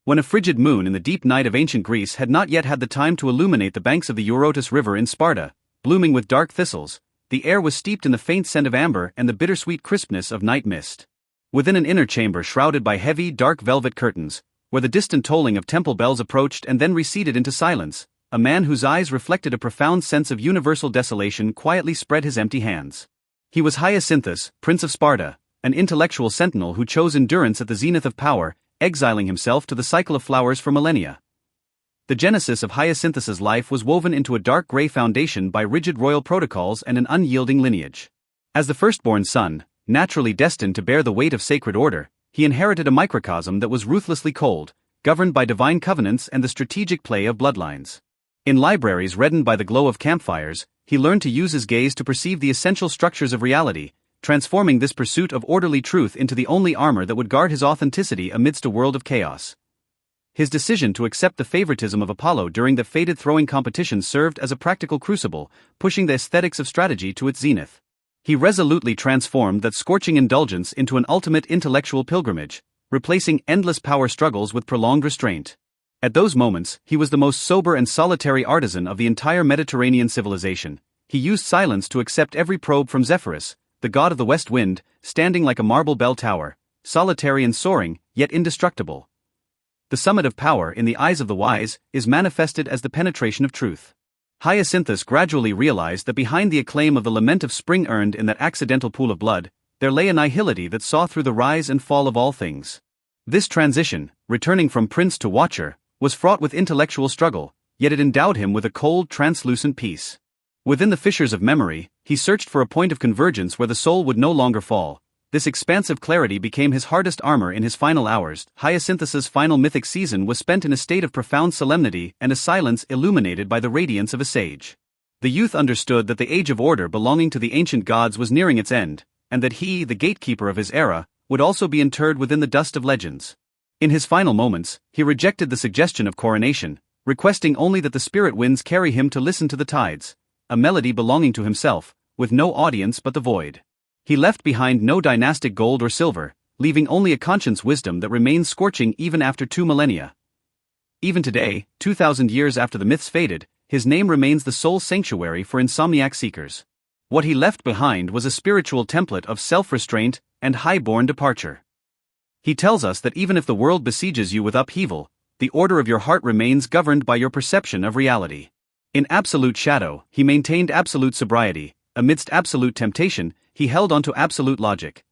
When a frigid moon in the deep night of ancient Greece had not yet had the time to illuminate the banks of the Eurotas River in Sparta, blooming with dark thistles, the air was steeped in the faint scent of amber and the bittersweet crispness of night mist. Within an inner chamber shrouded by heavy, dark velvet curtains, where the distant tolling of temple bells approached and then receded into silence, a man whose eyes reflected a profound sense of universal desolation quietly spread his empty hands. He was Hyacinthus, Prince of Sparta, an intellectual sentinel who chose endurance at the zenith of power, exiling himself to the cycle of flowers for millennia. The genesis of Hyacinthus's life was woven into a dark gray foundation by rigid royal protocols and an unyielding lineage. As the firstborn son, naturally destined to bear the weight of sacred order, he inherited a microcosm that was ruthlessly cold, governed by divine covenants and the strategic play of bloodlines. In libraries reddened by the glow of campfires, he learned to use his gaze to perceive the essential structures of reality, transforming this pursuit of orderly truth into the only armor that would guard his authenticity amidst a world of chaos. His decision to accept the favoritism of Apollo during the fated throwing competition served as a practical crucible, pushing the aesthetics of strategy to its zenith. He resolutely transformed that scorching indulgence into an ultimate intellectual pilgrimage, replacing endless power struggles with prolonged restraint. At those moments, he was the most sober and solitary artisan of the entire Mediterranean civilization. He used silence to accept every probe from Zephyrus, the god of the west wind, standing like a marble bell tower, solitary and soaring, yet indestructible. The summit of power in the eyes of the wise is manifested as the penetration of truth. Hyacinthus gradually realized that behind the acclaim of the lament of spring earned in that accidental pool of blood, there lay a nihility that saw through the rise and fall of all things. This transition, returning from prince to watcher, was fraught with intellectual struggle, yet it endowed him with a cold, translucent peace. Within the fissures of memory, he searched for a point of convergence where the soul would no longer fall. This expansive clarity became his hardest armor in his final hours. Hyacinthus's final mythic season was spent in a state of profound solemnity and a silence illuminated by the radiance of a sage. The youth understood that the age of order belonging to the ancient gods was nearing its end, and that he, the gatekeeper of his era, would also be interred within the dust of legends. In his final moments, he rejected the suggestion of coronation, requesting only that the spirit winds carry him to listen to the tides, a melody belonging to himself, with no audience but the void. He left behind no dynastic gold or silver, leaving only a conscience wisdom that remains scorching even after 2 millennia. Even today, 2,000 years after the myths faded, his name remains the sole sanctuary for insomniac seekers. What he left behind was a spiritual template of self-restraint and high-born departure. He tells us that even if the world besieges you with upheaval, the order of your heart remains governed by your perception of reality. In absolute shadow, he maintained absolute sobriety. Amidst absolute temptation, he held on to absolute logic.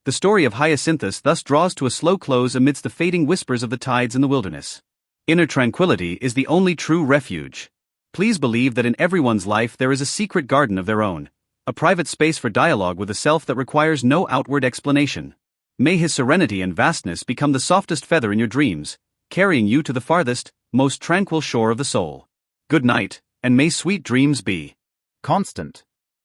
The story of Hyacinthus thus draws to a slow close amidst the fading whispers of the tides in the wilderness. Inner tranquility is the only true refuge. Please believe that in everyone's life there is a secret garden of their own, a private space for dialogue with a self that requires no outward explanation. May his serenity and vastness become the softest feather in your dreams, carrying you to the farthest, most tranquil shore of the soul. Good night, and may sweet dreams be constant.